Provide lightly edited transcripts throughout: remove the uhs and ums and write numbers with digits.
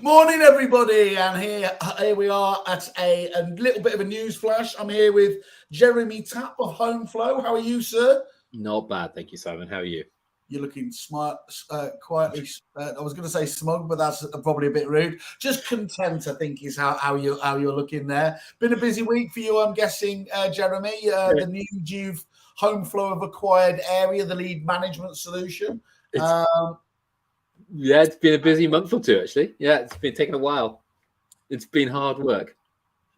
Morning, everybody, and here we are at a little bit of a news flash. I'm here with Jeremy Tapp of Homeflow. How are you, sir? Not bad, thank you, Simon. How are you? You're looking smart, quietly. I was going to say smug, but that's probably a bit rude. Just content, I think, is how you're looking there. Been a busy week for you, I'm guessing, Jeremy. The new Homeflow have acquired Area, the lead management solution. Yeah, it's been a busy month or two, actually. Yeah, it's been taking a while. It's been hard work.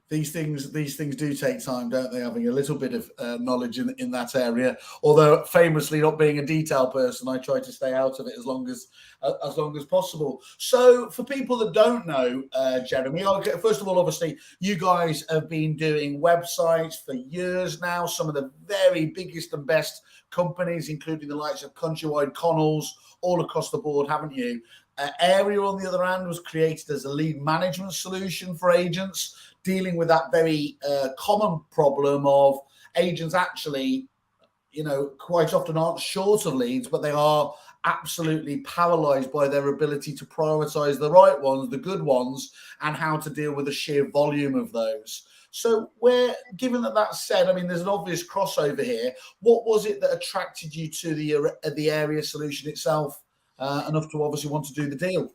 These things do take time, don't they? Having a little bit of knowledge in that area. Although famously not being a detail person, I try to stay out of it as long as possible. So for people that don't know, Jeremy, first of all, obviously you guys have been doing websites for years now. Some of the very biggest and best companies, including the likes of Countrywide, Connells, all across the board, haven't you? Area, on the other hand, was created as a lead management solution for agents, dealing with that very common problem of agents actually, quite often aren't short of leads, but they are absolutely paralyzed by their ability to prioritize the right ones, the good ones, and how to deal with the sheer volume of those. So given that's said, I mean, there's an obvious crossover here. What was it that attracted you to the Area solution itself, enough to obviously want to do the deal?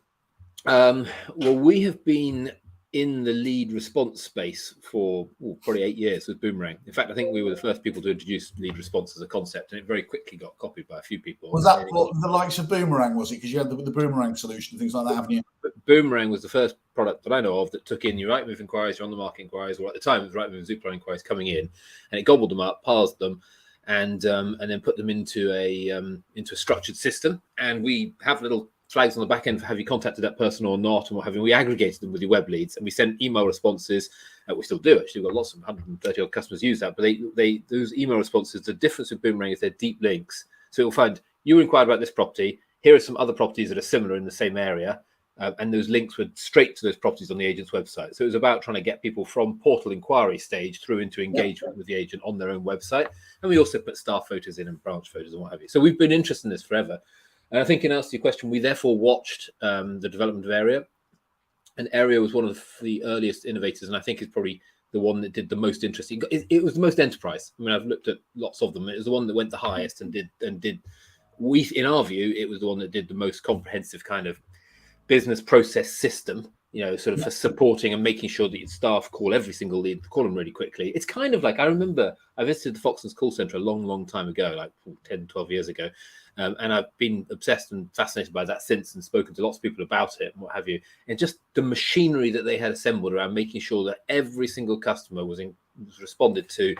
Well, we have been in the lead response space for probably 8 years with Boomerang. In fact, I think we were the first people to introduce lead response as a concept, and it very quickly got copied by a few people. Was that the likes of Boomerang, was it? Because you had the Boomerang solution, things like that, haven't you? Boomerang was the first product that I know of that took in your Rightmove inquiries, your on the market inquiries, or at the time it was Rightmove and Zoopla inquiries coming in, and it gobbled them up, parsed them, and then put them into a structured system. And we have little flags on the back end for have you contacted that person or not, and what have you. We aggregated them with your web leads, and we sent email responses. We still do, actually. We've got lots of 130 odd customers use that, but those email responses, the difference with Boomerang is they're deep links. So it will find you inquired about this property, here are some other properties that are similar in the same area, and those links were straight to those properties on the agent's website. So it was about trying to get people from portal inquiry stage through into engagement with the agent on their own website. And we also put staff photos in and branch photos and what have you. So we've been interested in this forever. And I think in answer to your question, we therefore watched the development of Area. And Area was one of the earliest innovators, and I think is probably the one that did the most interesting. It was the most enterprise. I mean, I've looked at lots of them. It was the one that went the highest and did. We, in our view, it was the one that did the most comprehensive kind of business process system, sort of for supporting and making sure that your staff call every single lead, call them really quickly. It's kind of like, I remember I visited the Foxtons call center a long, long time ago, like 10, 12 years ago. And I've been obsessed and fascinated by that since, and spoken to lots of people about it and what have you. And just the machinery that they had assembled around making sure that every single customer was responded to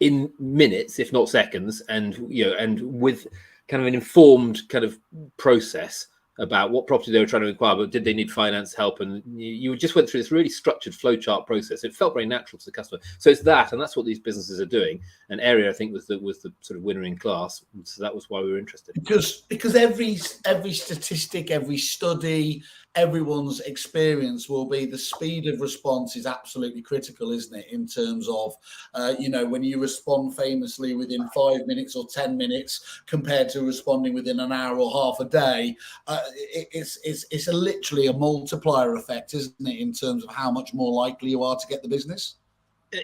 in minutes, if not seconds, and with kind of an informed kind of process about what property they were trying to acquire, but did they need finance help? And you just went through this really structured flowchart process. It felt very natural to the customer. So it's that, and that's what these businesses are doing. And Area, I think, was the sort of winner in class. So that was why we were interested. Because every statistic, every study, everyone's experience will be the speed of response is absolutely critical, isn't it? In terms of, when you respond famously within 5 minutes or 10 minutes compared to responding within an hour or half a day, it's literally a multiplier effect, isn't it? In terms of how much more likely you are to get the business.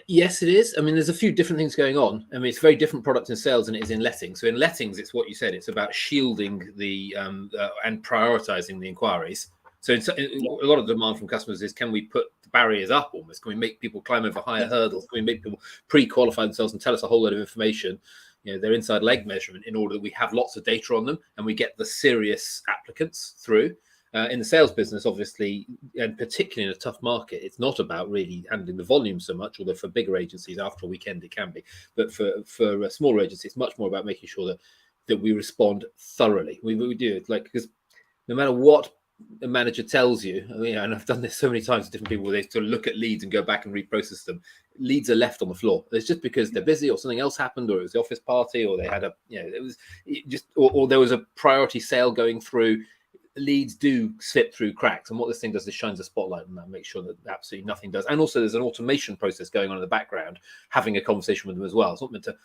Yes, it is. I mean, there's a few different things going on. I mean, it's very different product in sales than it is in lettings. So in lettings, it's what you said. It's about shielding the and prioritizing the inquiries. So a lot of demand from customers is, can we put the barriers up almost? Can we make people climb over higher hurdles? Can we make people pre-qualify themselves and tell us a whole lot of information, their inside leg measurement, in order that we have lots of data on them and we get the serious applicants through? In the sales business, obviously, and particularly in a tough market, it's not about really handling the volume so much, although for bigger agencies after a weekend it can be. But for a smaller agency, it's much more about making sure that we respond thoroughly. We do it because no matter what a manager tells you, and I've done this so many times with different people, where they sort of look at leads and go back and reprocess them. Leads are left on the floor. It's just because they're busy, or something else happened, or it was the office party, or they had or there was a priority sale going through. Leads do slip through cracks, and what this thing does is shines a spotlight on that, makes sure that absolutely nothing does. And also there's an automation process going on in the background, having a conversation with them as well. It's not meant to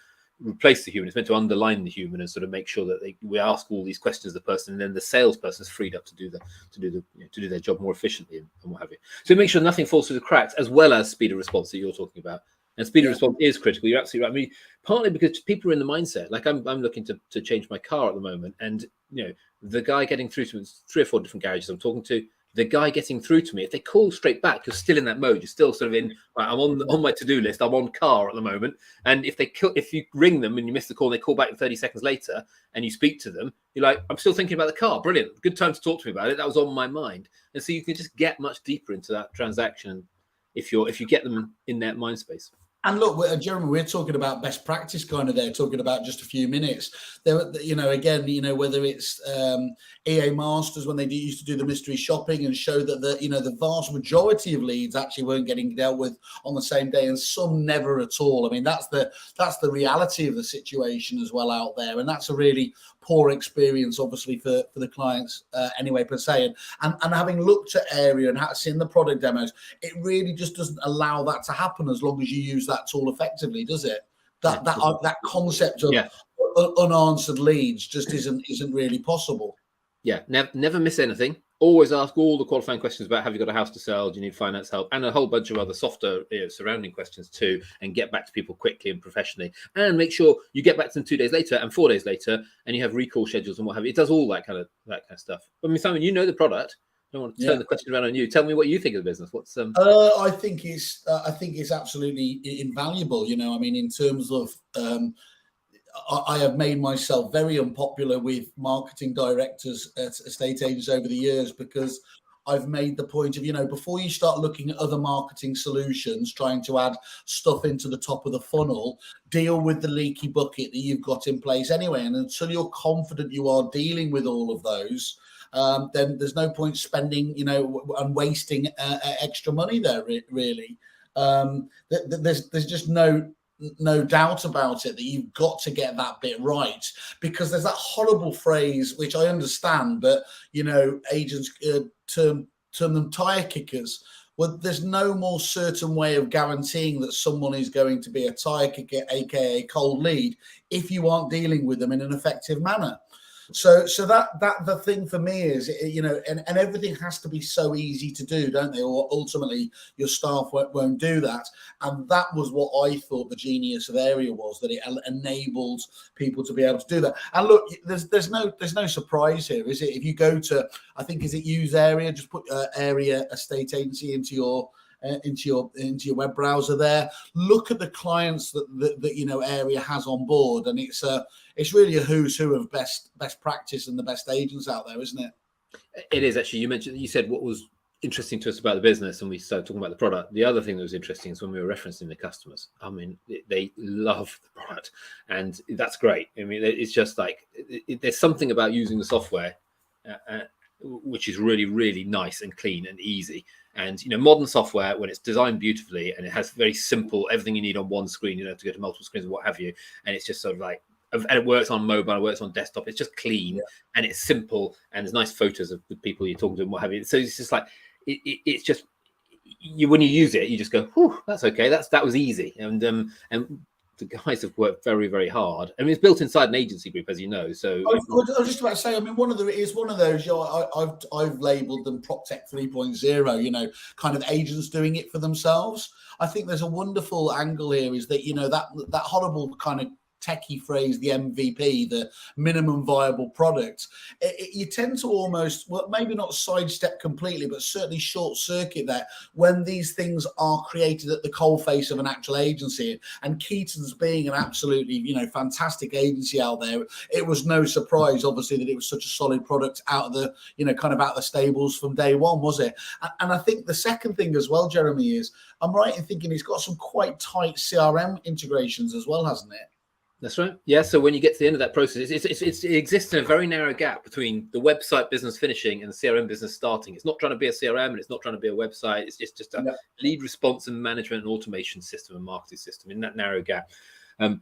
replace the human. It's meant to underline the human and sort of make sure that we ask all these questions of the person, and then the salesperson is freed up to do their job more efficiently and what have you. So make sure nothing falls through the cracks, as well as speed of response that you're talking about. And speed of response is critical. You're absolutely right. I mean, partly because people are in the mindset. Like I'm looking to change my car at the moment, and the guy getting through to me, 3 or 4 different garages I'm talking to. The guy getting through to me, if they call straight back, you're still in that mode. You're still sort of in. Right, I'm on my to-do list. I'm on car at the moment, and if you ring them and you miss the call, and they call back 30 seconds later, and you speak to them, you're like, I'm still thinking about the car. Brilliant, good time to talk to me about it. That was on my mind, and so you can just get much deeper into that transaction if you get them in that mind space. And look, Jeremy, we're talking about best practice kind of there, talking about just a few minutes. There, again, whether it's EA Masters when they used to do the mystery shopping and show that the vast majority of leads actually weren't getting dealt with on the same day, and some never at all. I mean, that's the reality of the situation as well out there, and that's a really poor experience, obviously, for the clients anyway, per se. And having looked at Area and seen the product demos, it really just doesn't allow that to happen as long as you use that tool effectively, does it? That concept of unanswered leads just isn't really possible. Yeah, never miss anything. Always ask all the qualifying questions about, have you got a house to sell? Do you need finance help? And a whole bunch of other softer surrounding questions too, and get back to people quickly and professionally. And make sure you get back to them 2 days later and 4 days later, and you have recall schedules and what have you. It does all that kind of stuff. I mean, Simon, you know the product. I don't want to turn the question around on you. Tell me what you think of the business. What's I think it's absolutely invaluable. I mean, in terms of I have made myself very unpopular with marketing directors at estate agents over the years, because I've made the point of, before you start looking at other marketing solutions, trying to add stuff into the top of the funnel, deal with the leaky bucket that you've got in place anyway. And until you're confident you are dealing with all of those, then there's no point spending, and wasting extra money there, really. There's just no doubt about it that you've got to get that bit right, because there's that horrible phrase, which I understand, but agents term them tire kickers. Well, there's no more certain way of guaranteeing that someone is going to be a tire kicker, aka cold lead, if you aren't dealing with them in an effective manner. So that the thing for me is, and everything has to be so easy to do, don't they? Or ultimately your staff won't do that. And that was what I thought the genius of Area was, that it enabled people to be able to do that. And look, there's no surprise here, is it? If you go to, I think, is it Use Area? Just put Area Estate Agency into your web browser there. Look at the clients that Area has on board, and it's really a who's who of best practice and the best agents out there, isn't it? It is actually. You said what was interesting to us about the business, and we started talking about the product. The other thing that was interesting is when we were referencing the customers. I mean, they love the product, and that's great. I mean, it's just like there's something about using the software which is really, really nice and clean and easy. And modern software, when it's designed beautifully and it has very simple, everything you need on one screen, you don't have to go to multiple screens and what have you, and it's just sort of like, and it works on mobile, it works on desktop, it's just clean and it's simple, and there's nice photos of the people you're talking to and what have you. So it's just like it's just when you use it, you just go, whew, that's okay, that was easy. And the guys have worked very, very hard. I mean, it's built inside an agency group, as you know. So I was just about to say, I mean, it is one of those. I've labelled them PropTech 3.0. Kind of agents doing it for themselves. I think there's a wonderful angle here. Is that that horrible kind of techie phrase, the MVP, the minimum viable product, you tend to almost, well, maybe not sidestep completely, but certainly short circuit that when these things are created at the coalface of an actual agency. And Keaton's being an absolutely, fantastic agency out there, it was no surprise, obviously, that it was such a solid product out of the, kind of out of the stables from day one, was it? And I think the second thing as well, Jeremy, is I'm right in thinking it's got some quite tight CRM integrations as well, hasn't it? That's right. Yeah. So when you get to the end of that process, it exists in a very narrow gap between the website business finishing and the CRM business starting. It's not trying to be a CRM and it's not trying to be a website. It's just a lead response and management and automation system and marketing system in that narrow gap. And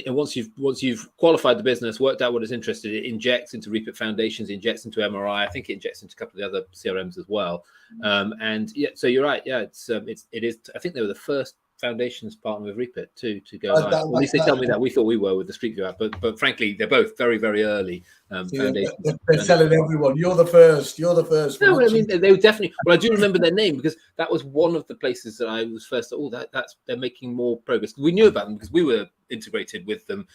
once you've qualified the business, worked out what it's interested in, it injects into Repeat Foundations, injects into MRI. I think it injects into a couple of the other CRMs as well. And yeah, so you're right. Yeah, it is. I think they were the first Foundation's partner with Reapit to go live. Well, at least they tell me that. We thought we were with the Street View app, but frankly, they're both very, very early. Foundation. They're telling everyone, you're the first. You're the first. No, I mean they were definitely. Well, I do remember their name because that was one of the places that I was first. Oh, that's they're making more progress. We knew about them because we were integrated with them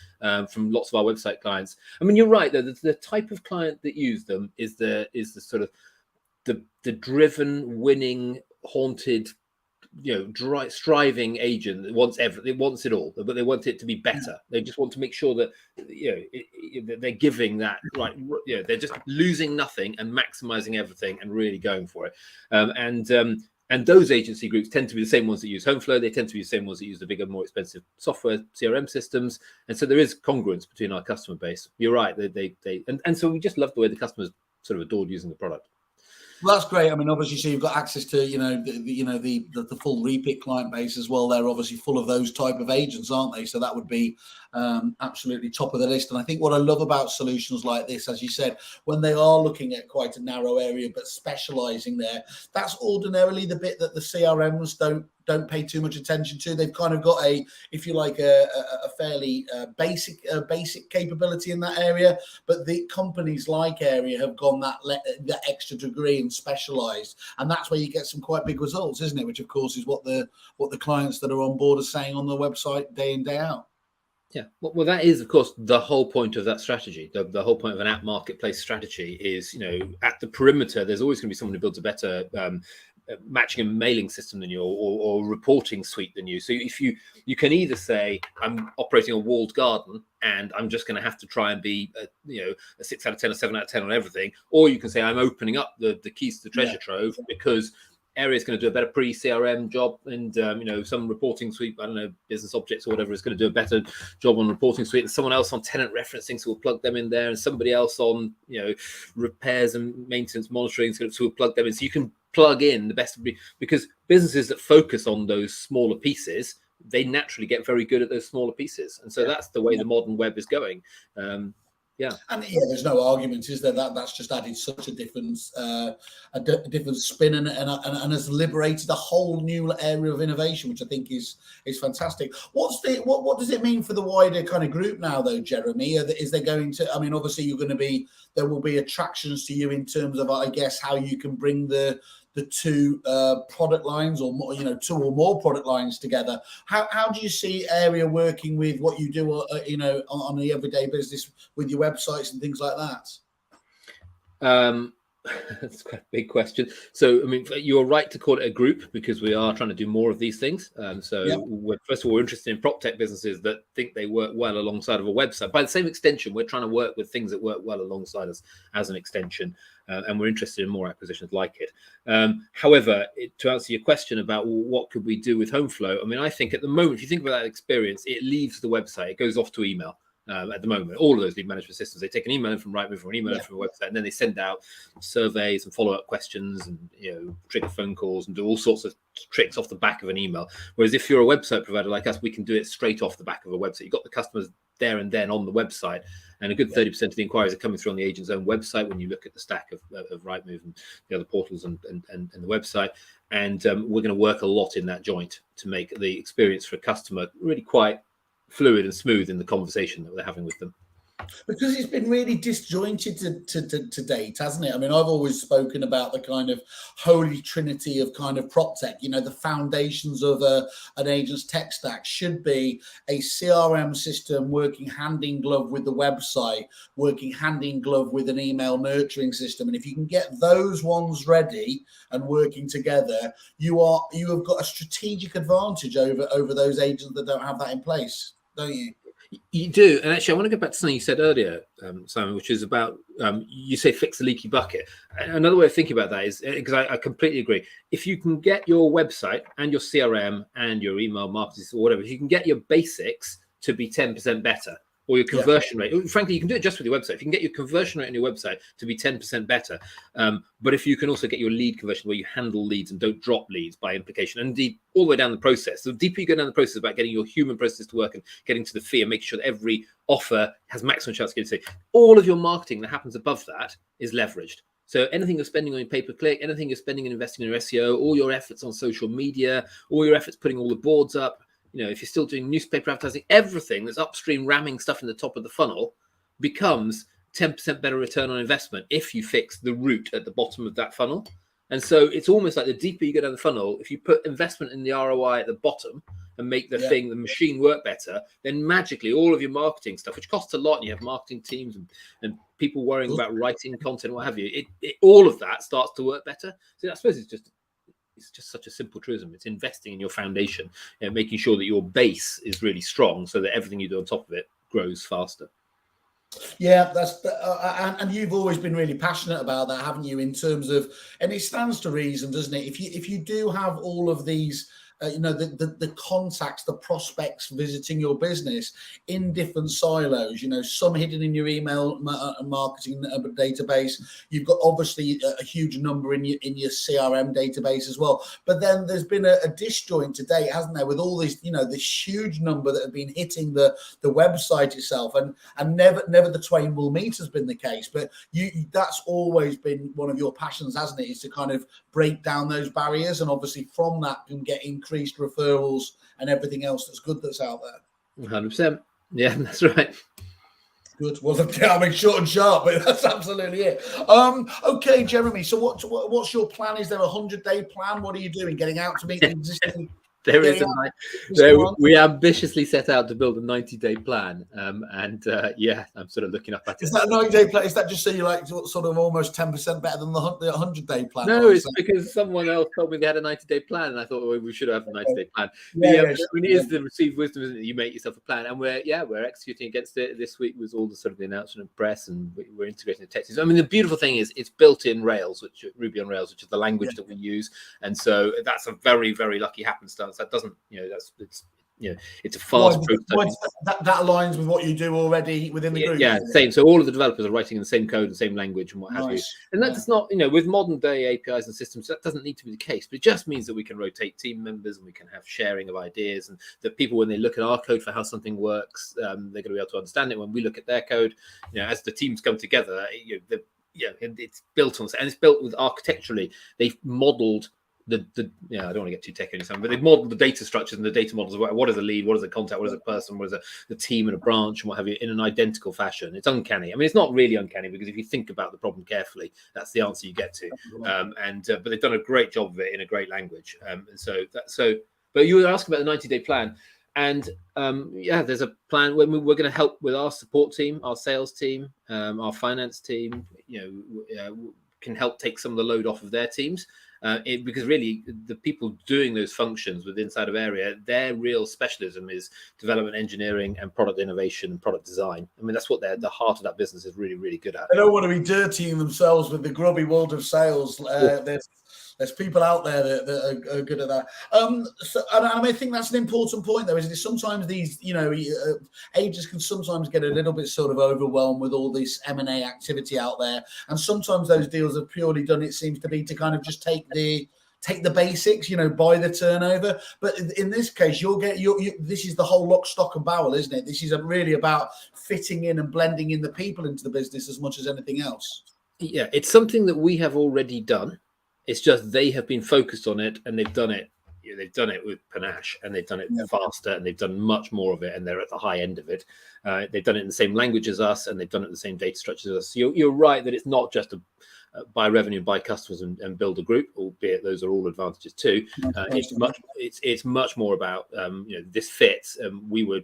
from lots of our website clients. I mean, you're right though. The type of client that use them is the sort of the driven, winning, haunted, striving agent that wants everything. It wants it all, but they want it to be better. They just want to make sure that they're giving that right. They're just losing nothing and maximizing everything and really going for it. And those agency groups tend to be the same ones that use Homeflow. They tend to be the same ones that use the bigger, more expensive software CRM systems. And so there is congruence between our customer base. You're right. And so we just love the way the customers sort of adored using the product. Well, that's great. I mean, obviously, so you've got access to the full Reapit client base as well. They're obviously full of those type of agents, aren't they? So that would be absolutely top of the list. And I think what I love about solutions like this, as you said, when they are looking at quite a narrow area but specializing there, that's ordinarily the bit that the CRMs don't pay too much attention to. They've kind of got a fairly basic capability in that area, but the companies like Area have gone that extra degree and specialized, and that's where you get some quite big results, isn't it? Which of course is what the clients that are on board are saying on the website day in, day out. Yeah, well, that is, of course, the whole point of that strategy. The whole point of an app marketplace strategy is, at the perimeter, there's always going to be someone who builds a better matching and mailing system than you, or reporting suite than you. So if you can either say, I'm operating a walled garden and I'm just going to have to try and be a 6 out of 10 or 7 out of 10 on everything, or you can say I'm opening up the keys to the treasure trove because Area is going to do a better pre-CRM job, and some reporting suite, I don't know, business objects or whatever, is going to do a better job on reporting suite, and someone else on tenant referencing, so we'll plug them in there, and somebody else on repairs and maintenance monitoring, so we'll plug them in. So you can plug in the best of breed, because businesses that focus on those smaller pieces, they naturally get very good at those smaller pieces, and so that's the way the modern web is going. And there's no argument, is there? That's just added such a different spin and has liberated a whole new area of innovation, which I think is fantastic. What does it mean for the wider kind of group now, though, Jeremy? Is there going to? I mean, obviously, there will be attractions to you in terms of, I guess, how you can bring the two product lines, or more, two or more product lines together. How do you see Area working with what you do, on the everyday business with your websites and things like that? That's quite a big question. So, I mean, you're right to call it a group, because we are trying to do more of these things. First of all, we're interested in prop tech businesses that think they work well alongside of a website. By the same extension, we're trying to work with things that work well alongside us as an extension, and we're interested in more acquisitions like it. However, to answer your question about what could we do with Homeflow, I mean, I think at the moment, if you think about that experience, it leaves the website, it goes off to email. At the moment, all of those lead management systems, they take an email in from Rightmove or an email in from a website, and then they send out surveys and follow-up questions and trigger phone calls and do all sorts of tricks off the back of an email. Whereas if you're a website provider like us, we can do it straight off the back of a website. You've got the customers there and then on the website, and a good 30% of the inquiries are coming through on the agent's own website when you look at the stack of Rightmove and the other portals and the website. And we're going to work a lot in that joint to make the experience for a customer really quite fluid and smooth in the conversation that we're having with them. Because it's been really disjointed to date, hasn't it? I mean, I've always spoken about the kind of holy trinity of kind of prop tech. The foundations of an agent's tech stack should be a CRM system working hand in glove with the website, working hand in glove with an email nurturing system. And if you can get those ones ready and working together, you have got a strategic advantage over those agents that don't have that in place, don't you? You do. And actually, I want to go back to something you said earlier, Simon, which is about, you say fix the leaky bucket. Another way of thinking about that is, because I completely agree, if you can get your website and your CRM and your email marketing or whatever, if you can get your basics to be 10% better, or your conversion rate. Frankly, you can do it just with your website. If you can get your conversion rate on your website to be 10% better, but if you can also get your lead conversion where you handle leads and don't drop leads by implication, and indeed all the way down the process. The deeper you go down the process about getting your human process to work and getting to the fee and making sure that every offer has maximum chance of getting saved, all of your marketing that happens above that is leveraged. So anything you're spending on your pay-per-click, anything you're spending and investing in your SEO, all your efforts on social media, all your efforts putting all the boards up, if you're still doing newspaper advertising, everything that's upstream ramming stuff in the top of the funnel becomes 10% better return on investment if you fix the root at the bottom of that funnel. And so it's almost like the deeper you go down the funnel, if you put investment in the ROI at the bottom and make the machine work better, then magically all of your marketing stuff, which costs a lot, and you have marketing teams and people worrying about writing content, what have you, all of that starts to work better. So I suppose it's just such a simple truism. It's investing in your foundation and making sure that your base is really strong so that everything you do on top of it grows faster. Yeah, and you've always been really passionate about that, haven't you? In terms of, and it stands to reason, doesn't it? If you do have all of these, the contacts, the prospects visiting your business in different silos, some hidden in your email marketing database. You've got obviously a huge number in your CRM database as well. But then there's been a disjoint today, hasn't there, with all these, this huge number that have been hitting the website itself, and never the twain will meet has been the case. But that's always been one of your passions, hasn't it? Is to kind of break down those barriers, and obviously from that can get increased referrals and everything else that's good that's out there. 100%. Yeah, that's right. Good. Well, I mean, short and sharp, but that's absolutely it. Okay, Jeremy. So what's your plan? Is there a 100-day plan? What are you doing? Getting out to meet the existing? We ambitiously set out to build a 90-day plan, I'm sort of looking up at it. Is that a 90-day plan? Is that just so you like sort of almost 10% better than the 100-day plan? No, it's because someone else told me they had a 90-day plan, and I thought, well, we should have a 90-day plan. It is the received wisdom, isn't it? You make yourself a plan, and we're executing against it. This week was all the sort of the announcement and press, and we're integrating the text. I mean, the beautiful thing is it's built in Rails, Ruby on Rails, which is the language that we use, and so that's a very, very lucky happenstance. That doesn't, it's a fast prototype. That aligns with what you do already within the group. Yeah, same. So all of the developers are writing in the same code, the same language, and what have you. And that's not, with modern day APIs and systems, that doesn't need to be the case. But it just means that we can rotate team members, and we can have sharing of ideas, and that people, when they look at our code for how something works, they're going to be able to understand it. When we look at their code, as the teams come together, it's built on, and it's built with architecturally. They've modeled I don't want to get too techy anytime, but they've modeled the data structures and the data models of what is a lead, what is a contact, what is a person, what is the team and a branch, and what have you, in an identical fashion. It's uncanny. I mean, it's not really uncanny, because if you think about the problem carefully, that's the answer you get to. But they've done a great job of it in a great language. But you were asking about the 90-day plan, and there's a plan. We're going to help with our support team, our sales team, our finance team. Can help take some of the load off of their teams. Because really the people doing those functions with inside of area, their real specialism is development engineering and product innovation and product design. I mean, that's what the heart of that business is really, really good at. They don't want to be dirtying themselves with the grubby world of sales. There's people out there that are good at that. And I think that's an important point, though, isn't it? Sometimes these, agents can sometimes get a little bit sort of overwhelmed with all this M&A activity out there. And sometimes those deals are purely done, it seems to be, to kind of just take the basics, buy the turnover. But in this case, this is the whole lock, stock and barrel, isn't it? This is really about fitting in and blending in the people into the business as much as anything else. Yeah, it's something that we have already done. It's just they have been focused on it, and they've done it. They've done it with panache, and they've done it faster, and they've done much more of it, and they're at the high end of it. They've done it in the same language as us, and they've done it in the same data structures as us. So you're right that it's not just a buy revenue, buy customers, and build a group, albeit those are all advantages too. It's much more about this fits. We were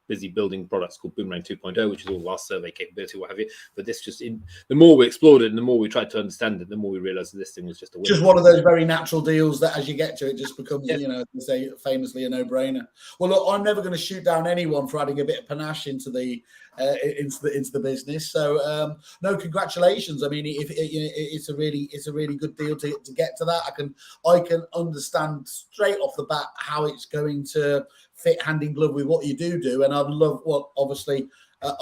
busy building products called Boomerang 2.0, which is all our survey capability, what have you. But this the more we explored it and the more we tried to understand it, the more we realized that this thing was just a winner. Just one of those very natural deals that as you get to it, just becomes, they say famously, a no-brainer. Well, look, I'm never going to shoot down anyone for adding a bit of panache into the business. So no, congratulations. I mean, it's a really good deal to get to that. I can understand straight off the bat how it's going to fit hand in glove with what you do, and I'd love obviously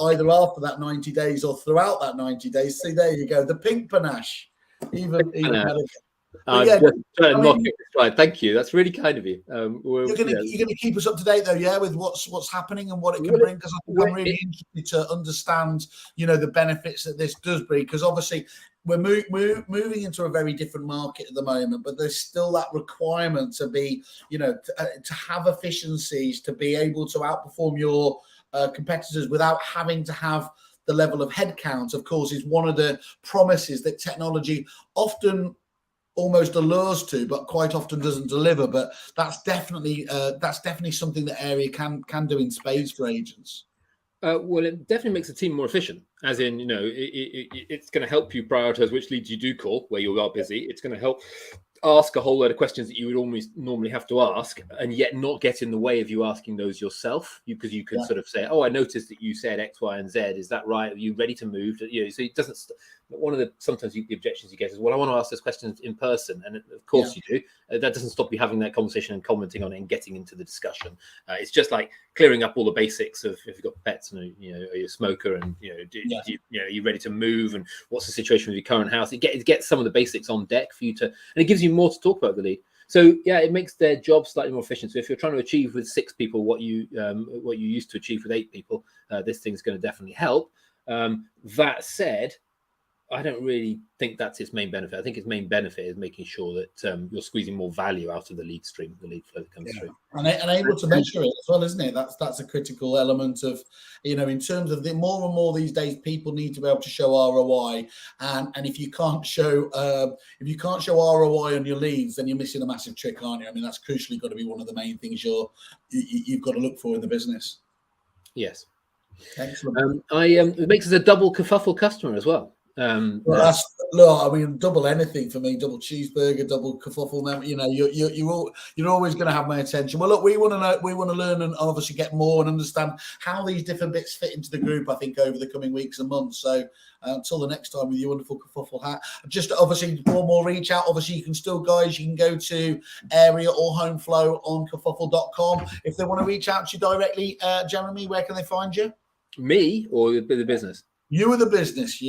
either after that 90 days or throughout that 90 days. See, there you go, the pink panache, even better. Thank you. That's really kind of you. You're going to keep us up to date, though, with what's happening and what it can bring, because I think I'm really interested to understand, the benefits that this does bring. Because obviously, we're moving into a very different market at the moment, but there's still that requirement to be, to have efficiencies, to be able to outperform your competitors without having to have the level of headcount. Of course, is one of the promises that technology often almost allures to, but quite often doesn't deliver. But that's definitely something that area can do in spades for agents. Well, it definitely makes the team more efficient, as in, it's going to help you prioritize which leads you do call where you are busy. It's going to help ask a whole load of questions that you would almost normally have to ask, and yet not get in the way of you asking those yourself, because you can sort of say, I noticed that you said X, Y, and Z. Is that right? Are you ready to move? So it doesn't. One of the the objections you get is, well, I want to ask those questions in person, and of course you do. That doesn't stop you having that conversation and commenting on it and getting into the discussion. It's just like clearing up all the basics of if you've got pets and are you a smoker, and are you ready to move, and what's the situation with your current house. It gets some of the basics on deck for you to, and it gives you more to talk about the lead. So it makes their job slightly more efficient. So if you're trying to achieve with 6 people what you used to achieve with 8 people, this thing's going to definitely help. That said, I don't really think that's its main benefit. I think its main benefit is making sure that you're squeezing more value out of the lead stream, the lead flow that comes through. And able to measure it as well, isn't it? That's a critical element of, in terms of the more and more these days, people need to be able to show ROI. And if you can't show ROI on your leads, then you're missing a massive trick, aren't you? I mean, that's crucially got to be one of the main things you've got to look for in the business. Yes. Excellent. It makes us a double kerfuffle customer as well. Double anything for me, double cheeseburger, double kerfuffle. You're always going to have my attention. Well, look, we want to learn and obviously get more and understand how these different bits fit into the group, I think, over the coming weeks and months. So until the next time with your wonderful kerfuffle hat, just obviously one more reach out. Obviously, you can go to Area or Homeflow on kerfuffle.com if they want to reach out to you directly. Jeremy, where can they find you? Me or the business? You are the business.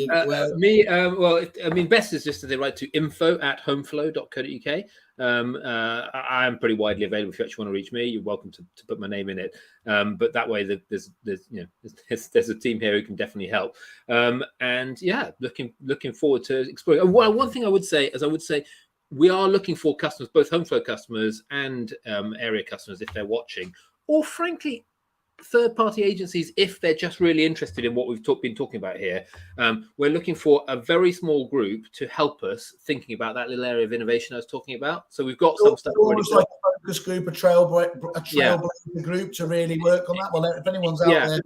Best is just that they write to info@homeflow.co.uk. I am pretty widely available. If you actually want to reach me, you're welcome to put my name in it. But that way, there's a team here who can definitely help. Looking forward to exploring. One thing I would say we are looking for customers, both Homeflow customers and area customers, if they're watching, or frankly, third-party agencies, if they're just really interested in what we've been talking about here. We're looking for a very small group to help us thinking about that little area of innovation I was talking about. So we've got some stuff already. Like a focus group, a trailblazer group to really work on that. Well, if anyone's out there.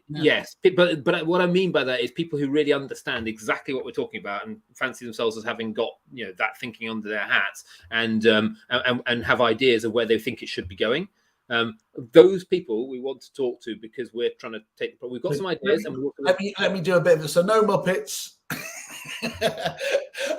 Yes, but what I mean by that is people who really understand exactly what we're talking about and fancy themselves as having got that thinking under their hats, and have ideas of where they think it should be going. Those people we want to talk to, because we're trying to take. We've got some ideas. Let me do a bit of it. So no Muppets.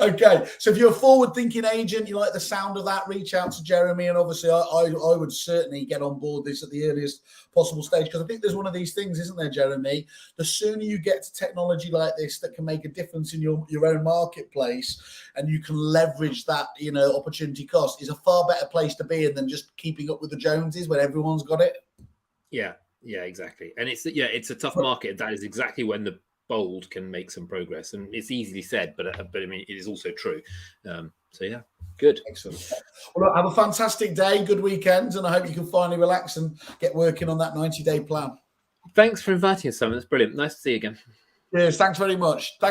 Okay, so if you're a forward-thinking agent, you like the sound of that, reach out to Jeremy, and obviously I would certainly get on board this at the earliest possible stage, because I think there's one of these things, isn't there, Jeremy? The sooner you get to technology like this that can make a difference in your own marketplace, and you can leverage that opportunity cost, is a far better place to be in than just keeping up with the Joneses when everyone's got it. Yeah, exactly. And it's a tough market. That is exactly when the bold can make some progress, and it's easily said, but I mean, it is also true. Good. Excellent. Well, have a fantastic day, good weekend, and I hope you can finally relax and get working on that 90-day plan. Thanks for inviting us, Simon. It's brilliant. Nice to see you again. Yes, thanks very much.